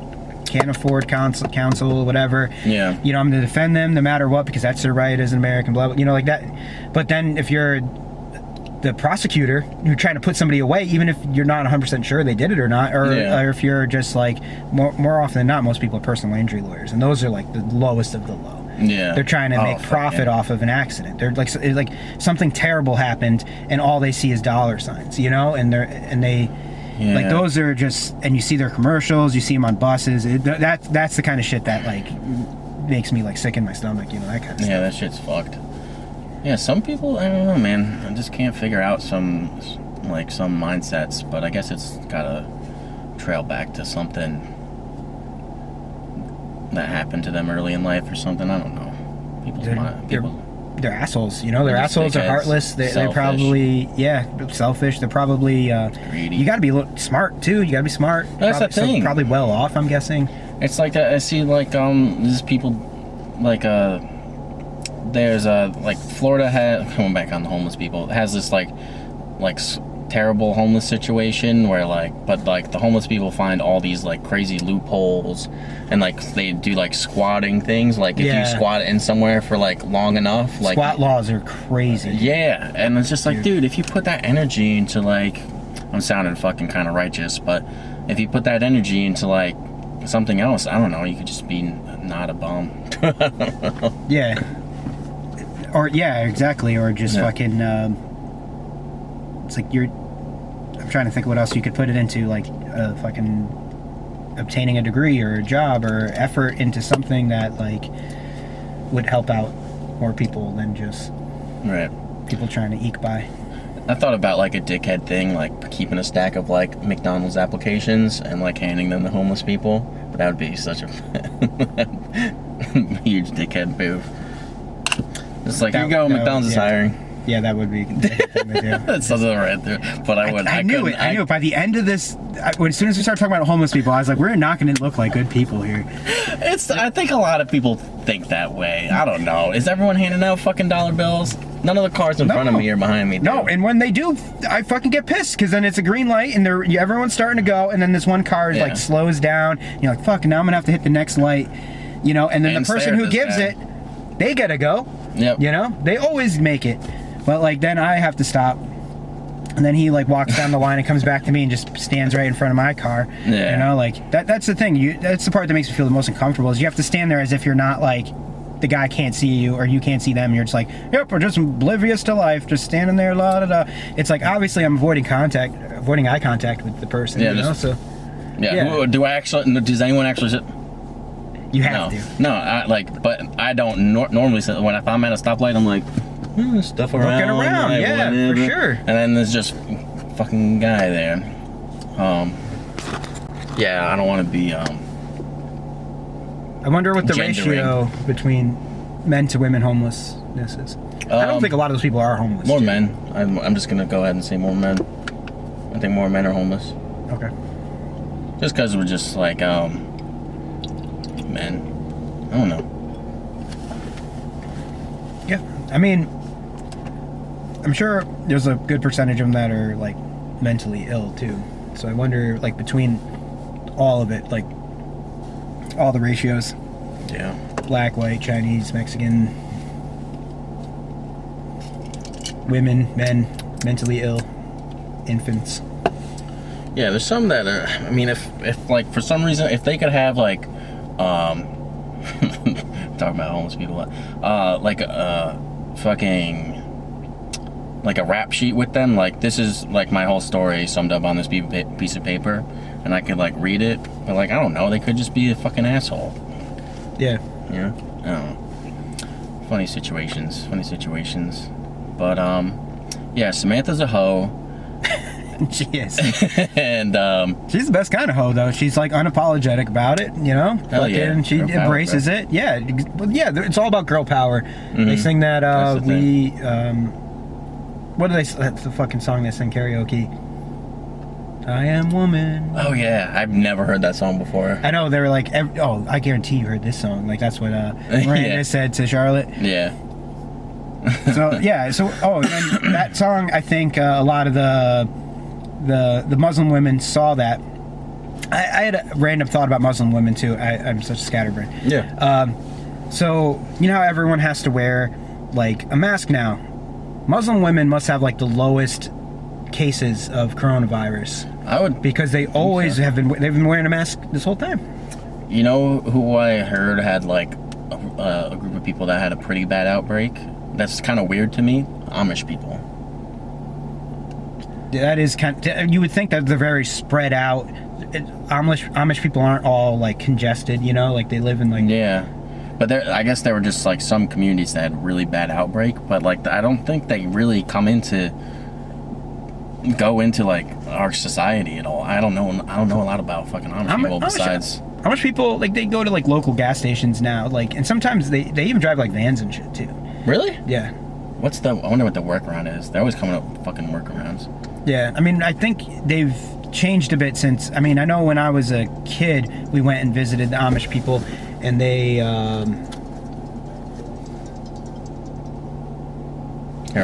can't afford counsel, whatever. Yeah. You know, I'm going to defend them no matter what because that's their right as an American, blah, blah, you know, like that. But then if you're the prosecutor, you're trying to put somebody away, even if you're not 100% sure they did it or not, or if you're just like, more often than not, most people are personal injury lawyers, and those are like the lowest of the low. Yeah. They're trying to make profit off of an accident. They're like something terrible happened, and all they see is dollar signs, you know, and they. Yeah. Like those are just, and you see their commercials, you see them on buses. That's the kind of shit that like makes me like sick in my stomach, you know, that kind of stuff. Yeah, that shit's fucked. Yeah, some people, I don't know, man. I just can't figure out some mindsets, but I guess it's gotta trail back to something that happened to them early in life or something. I don't know. They're assholes, you know. They're assholes. They're heartless. They're probably selfish. They're probably greedy. You got to be smart too. You got to be smart. That's the thing. Probably well off, I'm guessing. It's like that. I see like these people like there's like Florida has, coming back on the homeless people, has this like terrible homeless situation where but the homeless people find all these like crazy loopholes, and like they do like squatting things, like if you squat in somewhere for like long enough, like squat laws are crazy. Yeah, and it's just like, dude, if you put that energy into like, I'm sounding fucking kind of righteous, but if you put that energy into like something else, I don't know, you could just be not a bum. Yeah. Or exactly, or just fucking. It's like I'm trying to think of what else you could put it into, like fucking obtaining a degree or a job or effort into something that like would help out more people than just people trying to eke by. I thought about like a dickhead thing, like keeping a stack of like McDonald's applications and like handing them to homeless people, but that would be such a huge dickhead move. It's like, here you go, McDonald's is hiring. Yeah, that would be a good thing to do. That doesn't right there, but I would. I knew it. By the end of this, as soon as we start talking about homeless people, I was like, we're not going to look like good people here. I think a lot of people think that way. I don't know. Is everyone handing out fucking dollar bills? None of the cars in front of me or behind me do. No, and when they do, I fucking get pissed because then it's a green light and everyone's starting to go, and then this one car is like slows down. And you're like, fuck, now I'm gonna have to hit the next light, you know. And then the person who gives it, they gotta go. Yep. You know, they always make it. But like then I have to stop, and then he like walks down the line and comes back to me and just stands right in front of my car. Yeah. You know, like that's the thing. That's the part that makes me feel the most uncomfortable is you have to stand there as if you're not like the guy can't see you or you can't see them. You're just like, yep, we're just oblivious to life, just standing there, la da da. It's like obviously I'm avoiding eye contact with the person. Yeah, you know, so. Yeah. Does anyone actually sit? You have to. No, but I don't normally sit. If I'm at a stoplight, I'm like. Stuff around. Looking around, like, yeah, whatever. for sure. And then there's just fucking guy there. I don't want to be. I wonder what the ratio between men to women homelessness is. I don't think a lot of those people are homeless. More men. I'm just gonna go ahead and say more men. I think more men are homeless. Okay. Just because we're just like men. I don't know. Yeah, I mean. I'm sure there's a good percentage of them that are like mentally ill too. So I wonder, like between all of it, like all the ratios. Yeah. Black, white, Chinese, Mexican, women, men, mentally ill, infants. Yeah, there's some that are. I mean, if like for some reason, if they could have like, talking about homeless people, like fucking. Like a rap sheet with them, like this is like my whole story summed up on this piece of paper, and I could like read it, but like I don't know, they could just be a fucking asshole. Yeah. Yeah. I don't know. Funny situations. But yeah, Samantha's a hoe, She is. And she's the best kind of hoe, though. She's like unapologetic about it, you know. Hell yeah. She Girl power, embraces bro. it. Yeah, yeah. It's all about girl power. They sing that. That's the We. What do they? That's the fucking song they sing karaoke. I am woman. Oh yeah, I've never heard that song before. I know they were like, I guarantee you heard this song. Like that's what Miranda said to Charlotte. Yeah. So yeah, and that song, I think a lot of the Muslim women saw that. I had a random thought about Muslim women too. I'm such a scatterbrain. Yeah. So you know how everyone has to wear like a mask now. Muslim women must have like the lowest cases of coronavirus. I would. Because they've been wearing a mask this whole time. You know who I heard had like a group of people that had a pretty bad outbreak? That's kind of weird to me. Amish people. That is you would think that they're very spread out. Amish people aren't all like congested, you know, like they live in like. Yeah. But I guess there were just like some communities that had really bad outbreak, but like I don't think they really go into like our society at all. I don't know a lot about fucking Amish people besides. Amish people, like they go to like local gas stations now, like, and sometimes they even drive like vans and shit too. Really? Yeah. I wonder what the workaround is. They're always coming up with fucking workarounds. Yeah, I mean, I think they've changed a bit since. I mean, I know when I was a kid, we went and visited the Amish people, and they. Here,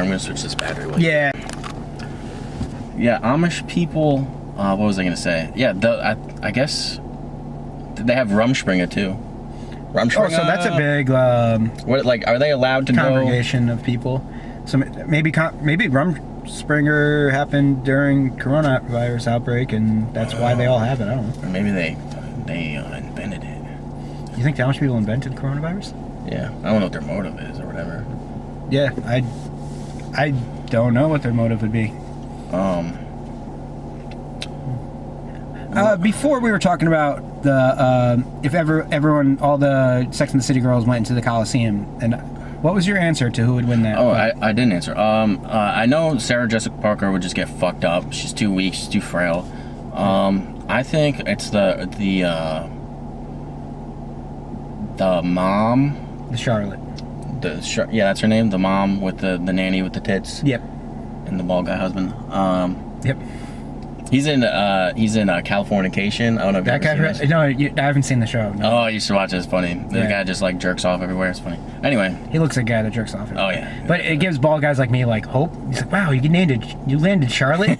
I'm gonna switch this battery. Yeah. Yeah, Amish people. What was I gonna say? Yeah, I guess they have Rumspringa too. Rumspringa. Oh, so that's a big. What, like, are they allowed to congregation of people? So maybe Rumspringa happened during coronavirus outbreak, and that's why they all have it. I don't know. Or maybe they invented it. You think the Amish people invented coronavirus? Yeah, I don't know what their motive is or whatever. Yeah, I don't know what their motive would be. Before we were talking about the if everyone, all the Sex and the City girls went into the Coliseum, and what was your answer to who would win that? Oh, I didn't answer. I know Sarah Jessica Parker would just get fucked up. She's too weak. She's too frail. I think it's the mom. The Charlotte. Yeah, that's her name. The mom with the nanny with the tits. Yep. And the bald guy husband. Yep. He's in Californication. I don't know if that guy. I haven't seen the show. No. Oh, you should watch it. It's funny. The guy just like jerks off everywhere. It's funny. Anyway, he looks like a guy that jerks off. Oh yeah. But it gives bald guys like me like hope. He's like, wow, you landed Charlotte,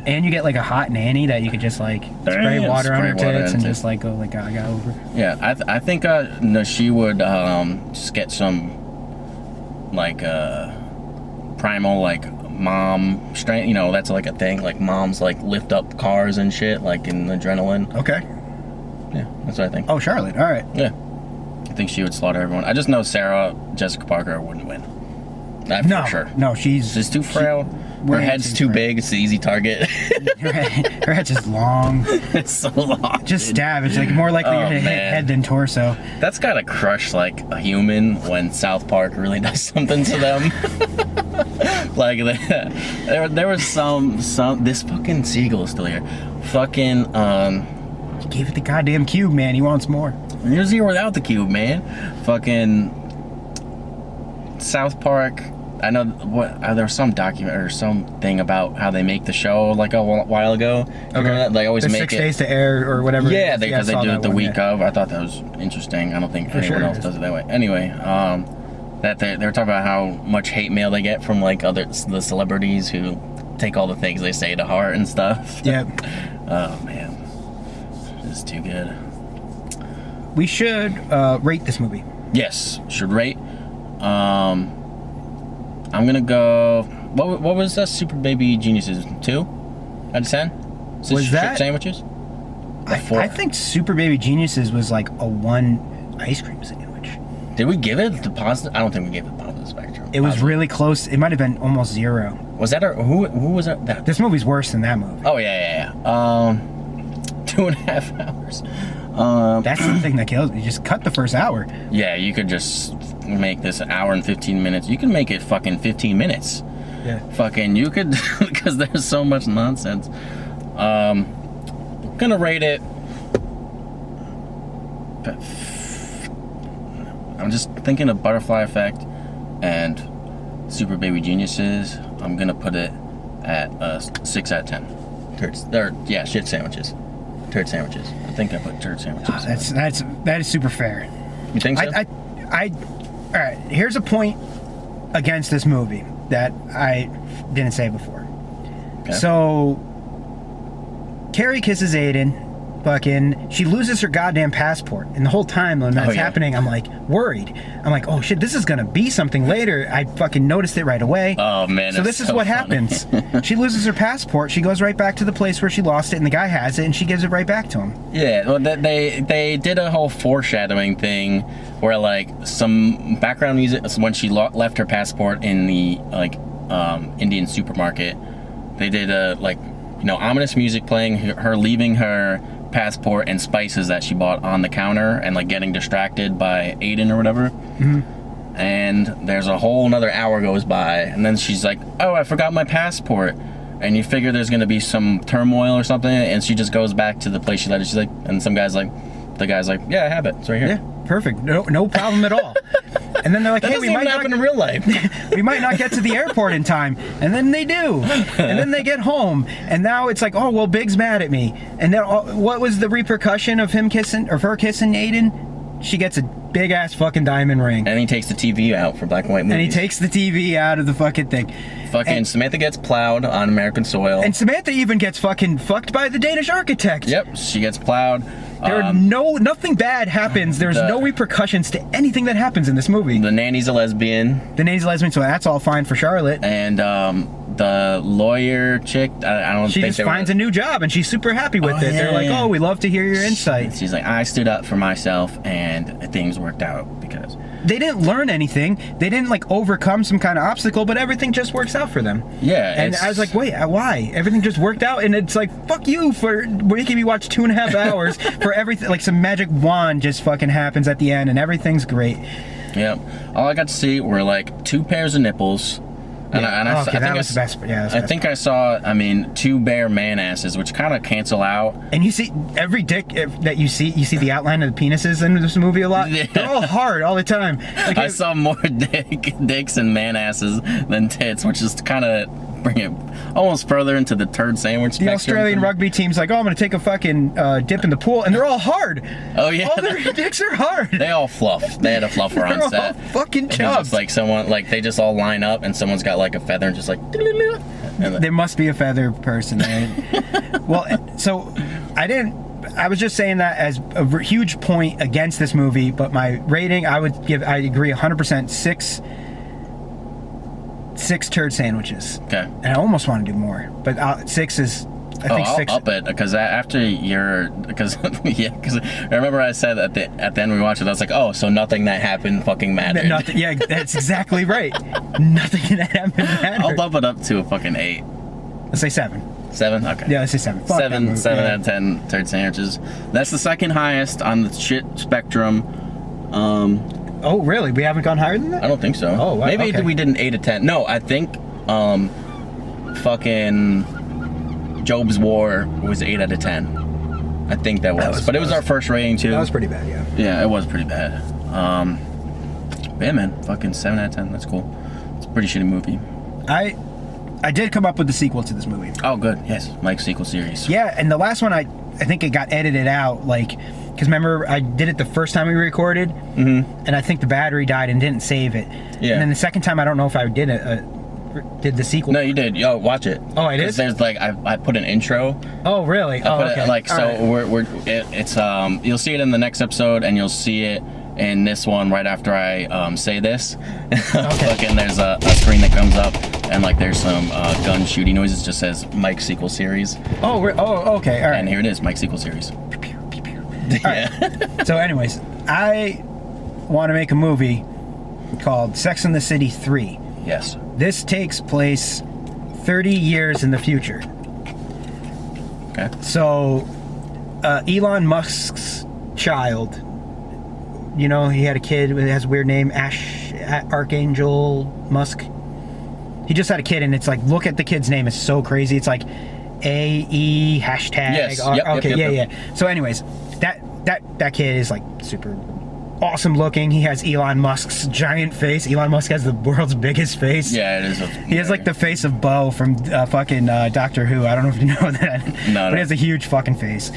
and you get like a hot nanny that you could just like spray water on her tits and just like go like gaga over. Yeah, I think no, she would just get some like primal like mom strength, you know, that's like a thing, like moms like lift up cars and shit like in adrenaline. Okay. Yeah, that's what I think. Oh, Charlotte, all right. Yeah, I think she would slaughter everyone. I just know Sarah Jessica Parker wouldn't win. No, for sure. No, she's too frail. Her head's too big. It's the easy target. her head's just long. It's so long. Just stab. It's like more likely to hit head than torso. That's gotta crush like a human when South Park really does something to them. Like there was some this fucking seagull is still here. Fucking He gave it the goddamn cube, man. He wants more. He was here without the cube, man. Fucking South Park. I know there was some document or something about how they make the show like a while ago. Okay. They always make 6 days to air or whatever. Yeah, because they do it the week of. I thought that was interesting. I don't think anyone else does it that way. Anyway, that they were talking about how much hate mail they get from like the celebrities who take all the things they say to heart and stuff. Yep. Oh man, this is too good. We should rate this movie. Yes, should rate. I'm gonna go. What was that? Super Baby Geniuses 2 out of 10? Was that sandwiches? I think Super Baby Geniuses was like a 1 ice cream sandwich. Did we give it the positive? I don't think we gave it the positive spectrum. It was really close. It might have been almost 0. Was that who was that? This movie's worse than that movie. Oh yeah. 2.5 hours. That's the thing that kills me. You just cut the first hour. Yeah, you could just make this an hour and 15 minutes. You can make it fucking 15 minutes. Yeah. Fucking, you could, because there's so much nonsense. Gonna rate it. I'm just thinking of Butterfly Effect and Super Baby Geniuses. I'm gonna put it at 6 out of 10. Shit sandwiches. Turd sandwiches. I think I put turd sandwiches. That is super fair. You think so? All right. Here's a point against this movie that I didn't say before. Okay. So, Carrie kisses Aiden. Fucking, she loses her goddamn passport, and the whole time when that's happening, I'm like worried. I'm like, oh shit, this is gonna be something later. I fucking noticed it right away. Oh man! So this is what happens. She loses her passport. She goes right back to the place where she lost it, and the guy has it, and she gives it right back to him. Yeah, well, they did a whole foreshadowing thing where like some background music when she left her passport in the Indian supermarket. They did a ominous music playing, her leaving her passport and spices that she bought on the counter and like getting distracted by Aiden or whatever. Mm-hmm. And there's a whole another hour goes by, and then she's like, oh, I forgot my passport. And you figure there's gonna be some turmoil or something, and she just goes back to the place she left it. She's like, and the guy's like, yeah, I have it. It's right here. Yeah, perfect. No problem at all. And then they're like, that hey, we might happen in real life. We might not get to the airport in time. And then they do. And then they get home. And now it's like, oh, well, Big's mad at me. And then what was the repercussion of her kissing Aiden? She gets a big ass fucking diamond ring. And he takes the TV out for black and white movies. And he takes the TV out of the fucking thing. Samantha gets plowed on American soil. And Samantha even gets fucking fucked by the Danish architect. Yep, she gets plowed. Nothing bad happens. There's no repercussions to anything that happens in this movie. The nanny's a lesbian. So that's all fine for Charlotte. And the lawyer chick, she just finds a new job and she's super happy with it. They're like, oh, we love to hear your insight. She's like, I stood up for myself and things worked out because they didn't learn anything. They didn't overcome some kind of obstacle, but everything just works out for them. Yeah. And I was like, wait, why? Everything just worked out, and it's like, fuck you for making me watch 2.5 hours for everything. Like some magic wand just fucking happens at the end, and everything's great. Yep. All I got to see were like 2 pairs of nipples. I think I saw, 2 bare man asses, which kind of cancel out. And you see every dick that you see the outline of the penises in this movie a lot. Yeah. They're all hard all the time. Like, I saw more dicks and man asses than tits, which is kind of bring it almost further into the turd sandwich spectrum. The Australian rugby team's like, oh, I'm going to take a fucking dip in the pool, and they're all hard. Oh, yeah. All their dicks are hard. They all fluff. They had a fluffer on set. All fucking chubs. Just like someone, they just all line up, and someone's got like a feather and just like... There must be a feather person, right? Well, so I was just saying that as a huge point against this movie, but my rating, I agree 100%, 6 turd sandwiches. Okay. And I almost want to do more, but 6 is... I'll up it because I remember I said at the end we watched it, I was like, oh, so nothing that happened fucking mattered. Yeah, that's exactly right. Nothing that happened mattered. I'll bump it up to a fucking 8. Let's say 7. 7? Okay. Yeah, let's say 7. 7 out of 10 turd sandwiches. That's the second highest on the shit spectrum. Oh, really? We haven't gone higher than that? I don't think so. Oh, wow. Maybe we did an 8 to 10. No, I think fucking Job's War was 8 out of 10. I think that was. But it was our first rating too. That was pretty bad, yeah. Yeah, it was pretty bad. Yeah, man, fucking 7 out of 10. That's cool. It's a pretty shitty movie. I did come up with the sequel to this movie. Oh, good. Yes, Mike's sequel series. Yeah, and the last one I think it got edited out, because remember I did it the first time we recorded, and I think the battery died and didn't save it. Yeah. And then the second time I don't know if I did the sequel. No, you did. Yo, watch it. Oh, I did. There's I put an intro. Oh, really? Okay. It's you'll see it in the next episode, and you'll see it in this one right after I say this. Okay. And there's a screen that comes up, and there's some gun shooting noises. It just says Mike's sequel series. Oh, okay. All right. And here it is, Mike's sequel series. Yeah. Right. So, anyways, I want to make a movie called Sex and the City 3. Yes. This takes place 30 years in the future. Okay. So, Elon Musk's child, he had a kid that has a weird name, Archangel Musk. He just had a kid, and it's like, look at the kid's name. It's so crazy. It's like AE hashtag. Yes. Yeah. So anyways, that kid is like super awesome looking. He has Elon Musk's giant face. Elon Musk has the world's biggest face. Yeah, it is. He has like the face of Bo from fucking Doctor Who. I don't know if you know that. No. But he has a huge fucking face.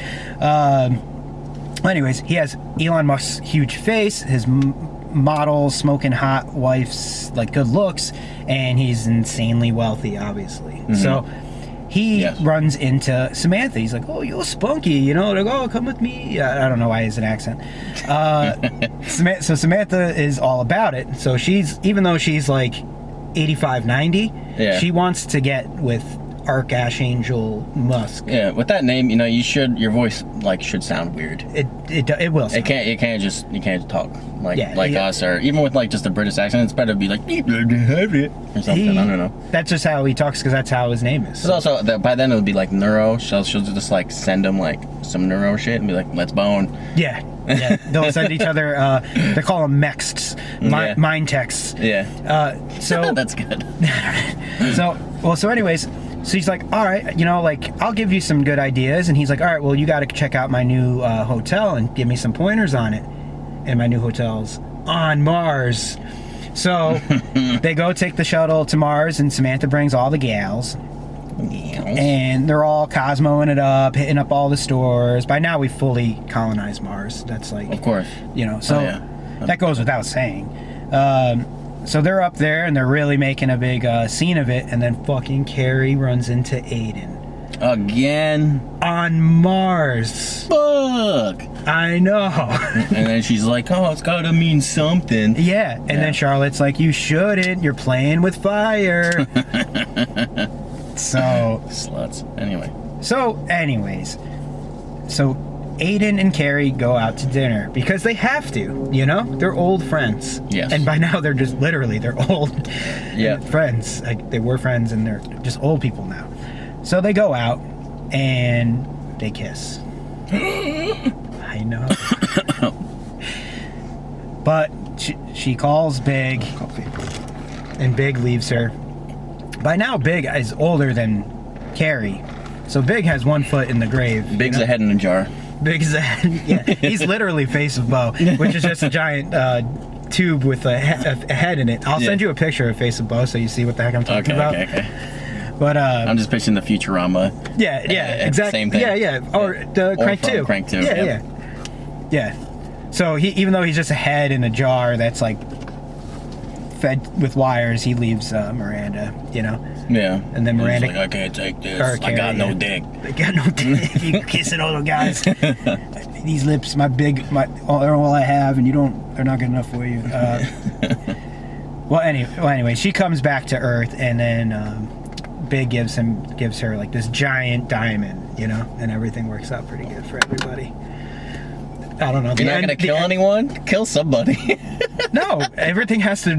Anyways, he has Elon Musk's huge face, his model, smoking hot wife's like good looks, and he's insanely wealthy, obviously. So he runs into Samantha. He's like, "Oh, you're spunky," you know, like, "Oh, come with me." I don't know why he's an accent. So Samantha is all about it. So even though she's like 85, 90, she wants to get with Archangel Musk. Yeah, with that name, you know, your voice like should sound weird. It will. Sound you can't just talk like us, or even with like just a British accent. It's better to be like or something. I don't know. That's just how he talks, because that's how his name is. It's also by then it would be like neuro. She'll just like send him like some neuro shit and be like, "Let's bone." Yeah. They'll send each other. They call them mexts, mind texts. So that's good. So anyways. So he's like, all right, you know, like, I'll give you some good ideas. And he's like, all right, well, you got to check out my new hotel and give me some pointers on it. And my new hotel's on Mars. So they go take the shuttle to Mars, and Samantha brings all the gals. And they're all Cosmoing it up, hitting up all the stores. By now, we fully colonized Mars. That's like... Of course. You know, so that goes without saying. So they're up there, and they're really making a big scene of it, and then fucking Carrie runs into Aiden. Again? On Mars. Fuck! I know. And then she's like, oh, it's gotta mean something. Yeah, and then Charlotte's like, you shouldn't, you're playing with fire. So... Sluts. Anyway. So, anyways. So... Aiden and Carrie go out to dinner because they have to, you know? They're old friends. Yes. And by now they're just literally, they're old friends. Like, they were friends and they're just old people now. So they go out and they kiss. I know. But she calls Big, and Big leaves her. By now Big is older than Carrie. So Big has one foot in the grave. Big's a head in a jar. Big as a head. He's literally face of Bo, which is just a giant tube with a head in it. I'll send you a picture of face of Bo so you see what the heck I'm talking about. Okay. But I'm just picturing the Futurama. Yeah, exactly. Same thing. Or the Crank 2. Crank 2. Yeah. So even though he's just a head in a jar that's like fed with wires, he leaves Miranda, you know. Yeah. And then Miranda... He's like, I can't take this. I got no dick. I got no dick. You kissing all the guys. These lips, they're all I have, and they're not good enough for you. Well, anyway, she comes back to Earth, and then Big gives her like this giant diamond, you know, and everything works out pretty good for everybody. I don't know. You're not gonna kill anyone? Kill somebody. No, everything has to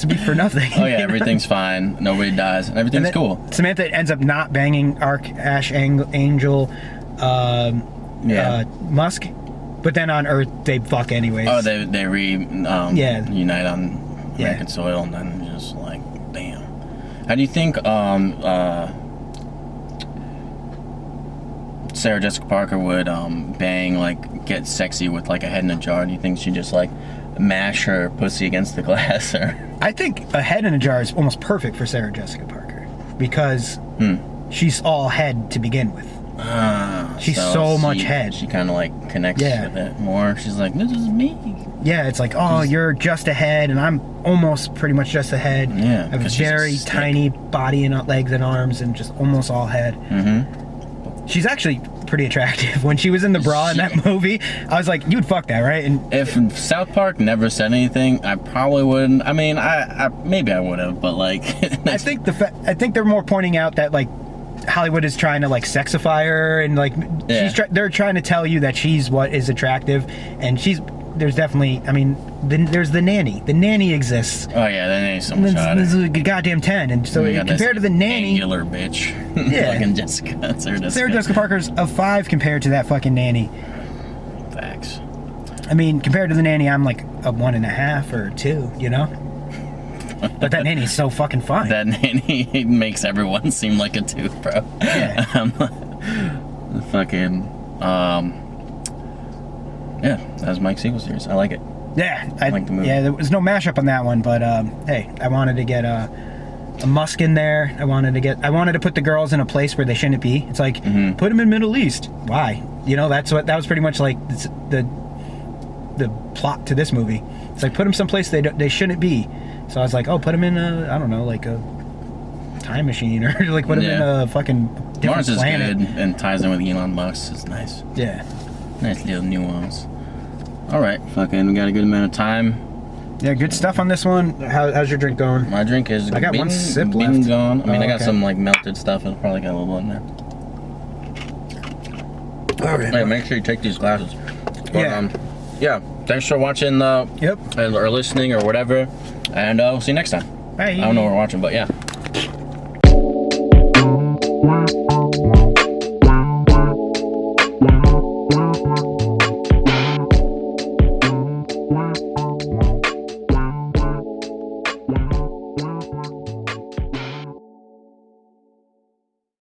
be for nothing. Oh yeah, everything's fine. Nobody dies. Everything's cool. Samantha ends up not banging Archangel Musk, but then on Earth they fuck anyways. Oh, they unite on American soil, and then just like, damn. How do you think Sarah Jessica Parker would get sexy with like a head in a jar? Do you think she'd just like mash her pussy against the glass? Or I think a head in a jar is almost perfect for Sarah Jessica Parker because she's all head to begin with. She's so much head. She kind of like connects with it more. She's like, this is me. Yeah, it's like, oh, you're just a head, and I'm almost pretty much just a head. Yeah, I have a very tiny body and legs and arms, and just almost all head. Mm-hmm. She's actually pretty attractive. When she was in the bra in that movie, I was like, you'd fuck that, right? And if South Park never said anything, I probably wouldn't. I mean, I maybe I would have, but like, I think they're more pointing out that like Hollywood is trying to like sexify her, and like they're trying to tell you that she's what is attractive, and there's definitely, I mean, there's the nanny. The nanny exists. Oh yeah, the nanny's so much hotter. This is a goddamn 10, and so compared to the nanny, angular bitch. Yeah, fucking Sarah Jessica Parker's a 5 compared to that fucking nanny. Facts. I mean, compared to the nanny, I'm like a 1.5 or 2. You know. But that nanny's so fucking fine. That nanny makes everyone seem like a tooth, bro. Yeah. Fucking, yeah, that was Mike's sequel series. I like it. Yeah, I like the movie. Yeah, there was no mashup on that one, but hey, I wanted to get a Musk in there. I wanted to put the girls in a place where they shouldn't be. It's like, put them in Middle East. Why? You know, that was pretty much like the plot to this movie. It's like, put them someplace they shouldn't be. So I was like, oh, put them in I don't know, like a time machine, or like put them in a fucking different Mars is planet. good and ties in with Elon Musk. It's nice. Yeah. Nice little nuance. All right, fucking, we got a good amount of time. Yeah, good stuff on this one. How's your drink going? My drink is I got been, one sip been left. gone. I mean, I got okay. some like melted stuff, and probably got a little in there. All right. Hey, make sure you take these glasses. But, Yeah. yeah. Thanks for watching. Yep. Or listening or whatever, and we'll see you next time. Bye. I don't know what we're watching, but yeah.